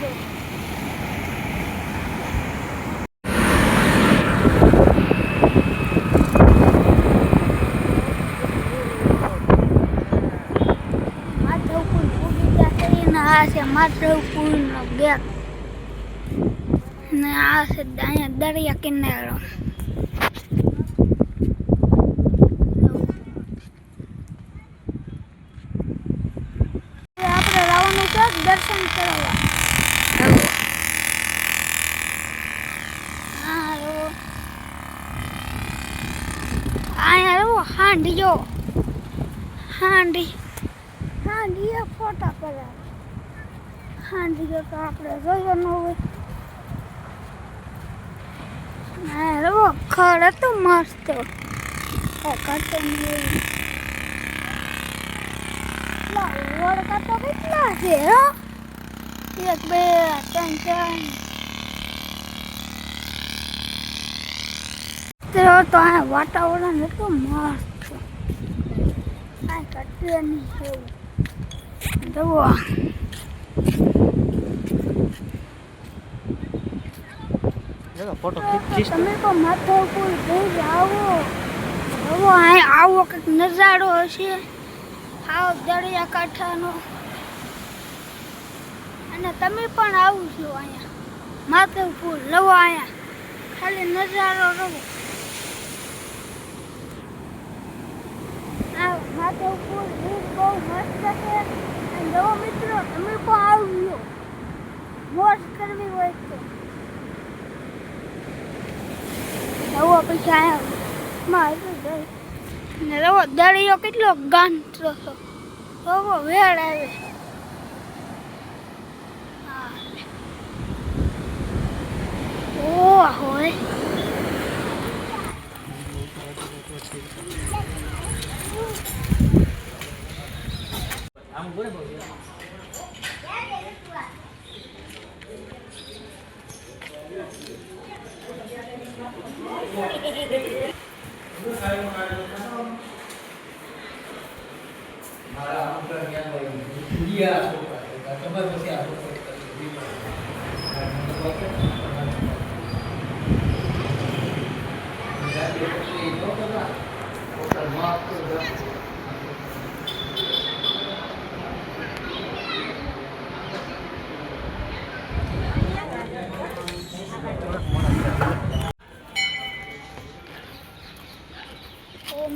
પડ્યો. આ છે માધવપુરનો ગેટ ને આ છે અહીંયા દરિયા કિનારો. આપણે જવાનું છે દર્શન કરવા. અહીંયા હાંડી જો હાંડી ફોટા પડાવે. હાંડી જો તો આપણે જોવાનું હોય. ખડ હતું મસ્ત વડકા તો કેટલા છે? 1 2 3 4 તો આ વાતાવરણ એટલું મસ્ત. આ કટલે નહીં જુઓ. તમે તો માધવપુર જઈ આવો. આવો કંઈક નજારો હશે આવો દરિયાકાંઠાનો. અને તમે પણ આવજો અહીંયા માધવપુર. લવો અહીંયા ખાલી નજારો રવો. આ માધવપુર બહુ મસ્ત છે. અને જવો મિત્રો તમે પણ આવજો મોજ કરવી હોય તો. રવો પછી અહીંયા રવો દરિયો કેટલો ગાંઠો રવો વેળ આવે. ઓહ હોય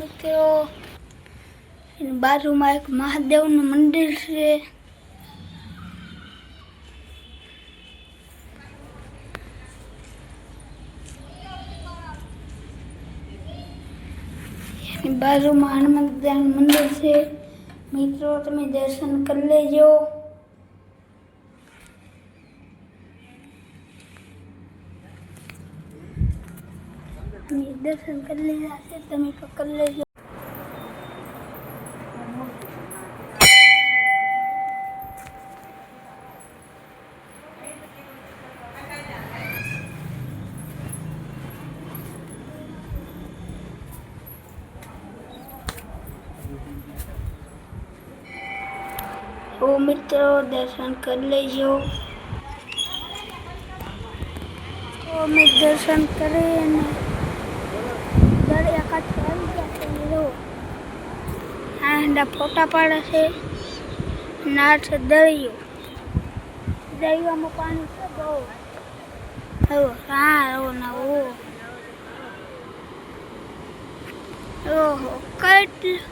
મિત્રો. એની બાજુમાં એક મહાદેવનું મંદિર છે. એની બાજુમાં હનુમાનદાદાનું મંદિર છે. મિત્રો તમે દર્શન કરી લેજો. દર્શન કરી લીધા છે તમે તો કરી લેજો. ઓ મિત્રો દર્શન કરી લેજો. અમે દર્શન કરીને દરિયાકાંઠે આવી ગયા છે. આ ફોટા પાડે છે. ના છે દરિયો. દરિયામાં પાણી છે બહુ. ઓહો કેટલું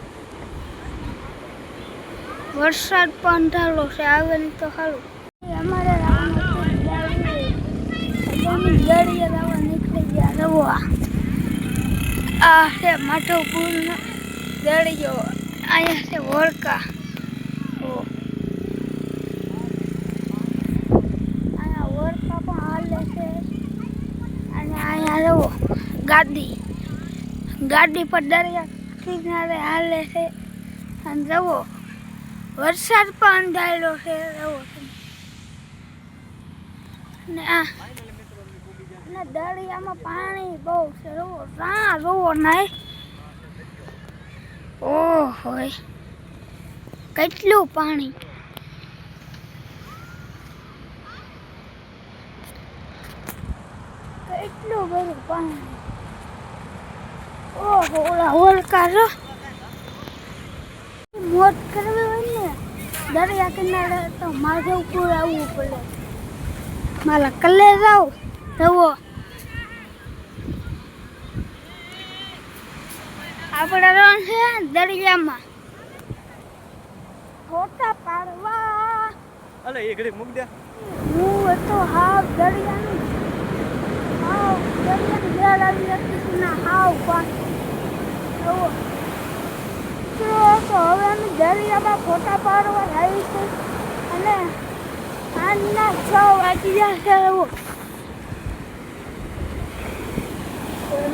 વરસાદ પણ ધારો છે. આવે ને તો સારું. અમારે દરિયા લાવવા નીકળી ગયા. રવા આ છે માધવપુરનો દરિયો. અહીંયા છે વડકા. અહીંયા વડકા પણ હાલે છે. અને અહીંયા રવો ગાડી પર દરિયા કિનારે હાલે છે. અને રવો વરસાદ પણ અંધારેલો છે. રવો ને આ દરિયામાં પાણી બહુ છે. રોવો નહીં. ઓહો કેટલું પાણી. બધું પાણી. ઓહો ઓલા હોલકા જો મોજ કરવી હોય ને દરિયા કિનારે તો માધવપુર આવવું પડે. મારા કલે જાવ જવો આપણે રણ છે દરિયામાં ફોટા પાડવા. અલે એ ઘડી મૂક દે. હું તો હાવ દરિયાની વેળ આવી હતી ના હાવ પાણી જવો. તો હવે અમે દરિયામાં ફોટા પાડવા આવીશું અને સાંજના 6 વાગી જશે. એવું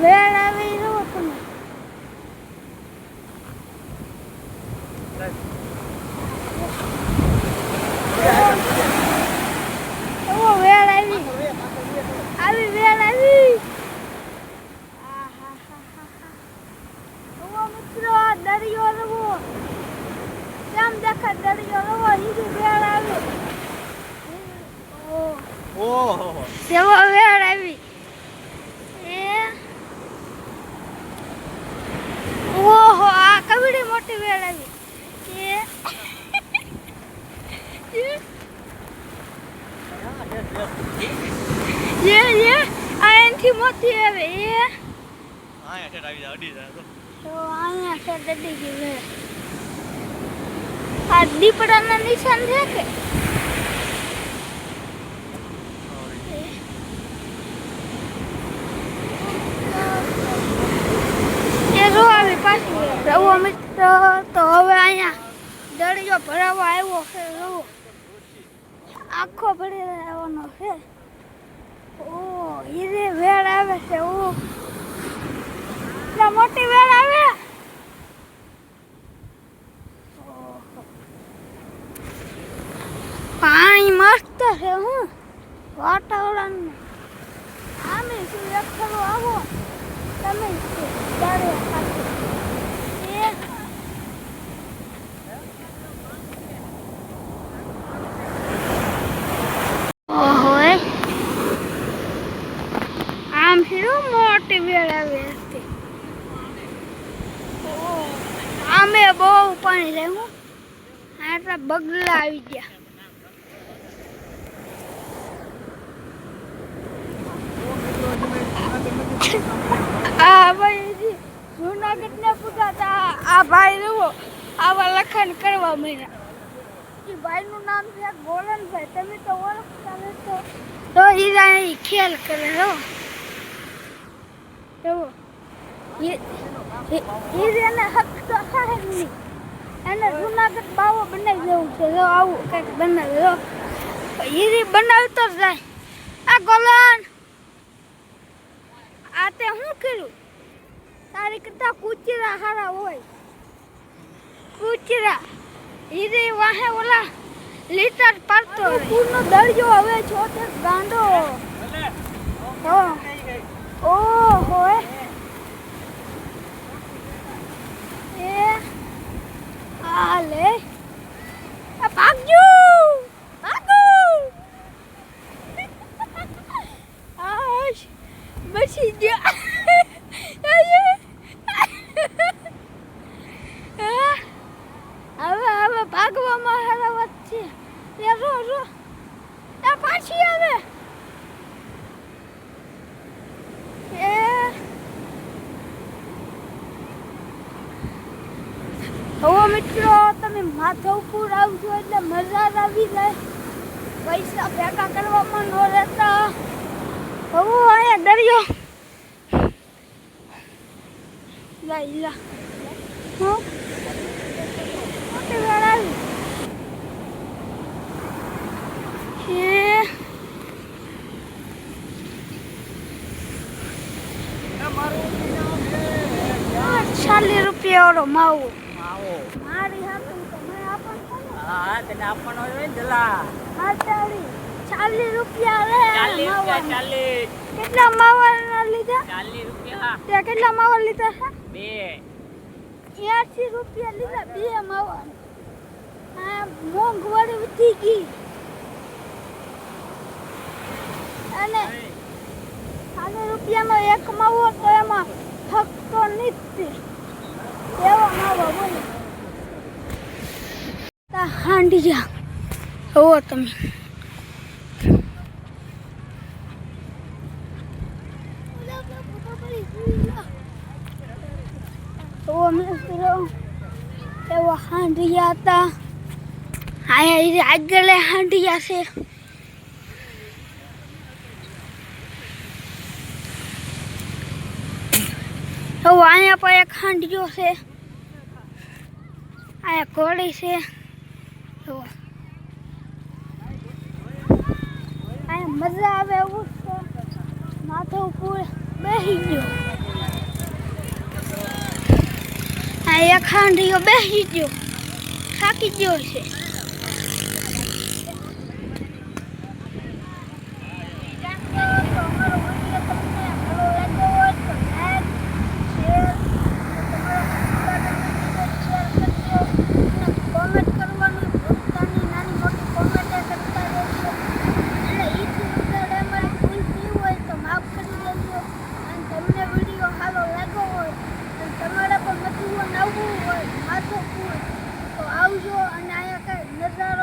વેળ આવી જવો તમે. એવો વેળ આવી વેળ આવી. મિત્રો દરિયો રવો કેમ દેખાય દરિયો રવો હીરી વેળ આવી. ઓહો કેવો વેળ આવી એ ઓહો આ કવડી મોટી વેળ આવી એ આ એનથી મોટી આવે એ આયા ઠેઠ આવી જા અડી જાય તો અહીંયા છે દડી ગઈ વેળ. આ દીપડાના નિશાન છે કે એ જો આવી પાછી રવો મિત્ર. તો હવે અહીંયા દરિયો ભરાવા આવ્યો છે. રવો આખો ભરી આવવાનો છે. ઓ હીરે વેળ આવે છે. ઓ એટલા મોટી વેળ આવે. પાણી મસ્ત છે. હું વાતાવરણ આમે શું એક ખરો આવો તમે દરિયા પાસે આમ શું મોટી વેળ આવી હતી. આમે બહુ પાણી છે. હું આટલા બગલા આવી ગયા. આ ભાઈ જુનાગઢ ને પૂછાતા આ ભાઈ જુઓ આવા લખાણ કરવા માંડ્યા. એ ભાઈનું નામ છે ગોલનભાઈ. તમે તો ઓળખતા નથી તો હીરા ખેલ કરે હો. જુઓ હીરાને હક તો થાય જ નહીં. એને જુનાગઢ બાવો બનાવી દેવું છે. જો આવું કંઈક બનાવે જો હીરી બનાવતો જ જાય. આ ગોલન આ તે શું કર્યું? તારી કરતા કૂચરા હારા હોય. કૂચરા હીરે વાહે ઓલા લીટર પડતો પૂરનો દરિયો હવે છોટે ગાંડો. ઓહો એ આ લે આ ભાગજો ભાગો. આશ બચી ગયા. હવે ભાગવામાં હરાવત છે. એ રો એ પાછી આવે. એ હવે મિત્રો તમે માધવપુર આવજો એટલે મજા જ આવી જાય. પૈસા ભેગા કરવામાં ન રહેતા. હવે અહીંયા દરિયો લા હું મોટી વેળ આવી. ₹40 વાળો માવો મારી હાથું તમે આપણ હા તને આપવાનો હોય જલા. હા ચાલી ₹40 લે. 40 કેટલા માવા લીધા? ₹40. તે કેટલા માવા લીધા છે? 2 ₹80 લીધા 2 માવા. આ મોંઘવારી વધી ગઈ અને આને રૂપિયાનો એક માવો તો એમાં થકતો નથી એવો માવો બોલો હાંડિયા જુઓ તમે જુઓ મિત્રો એવા હાંડિયા હતા અહીંયા આગળ હાંડિયા છે તો અહીંયા પણ એક હાંડિયો છે અહીંયા ઘોડી છે તો અહીંયા મજા આવે એવું છે માથે ઉપર બેસી ગયો અહીંયા એક હાંડિયો બેસી ગયો થાકી ગયો છે આવજો અને અહીંયા કઈ નજારો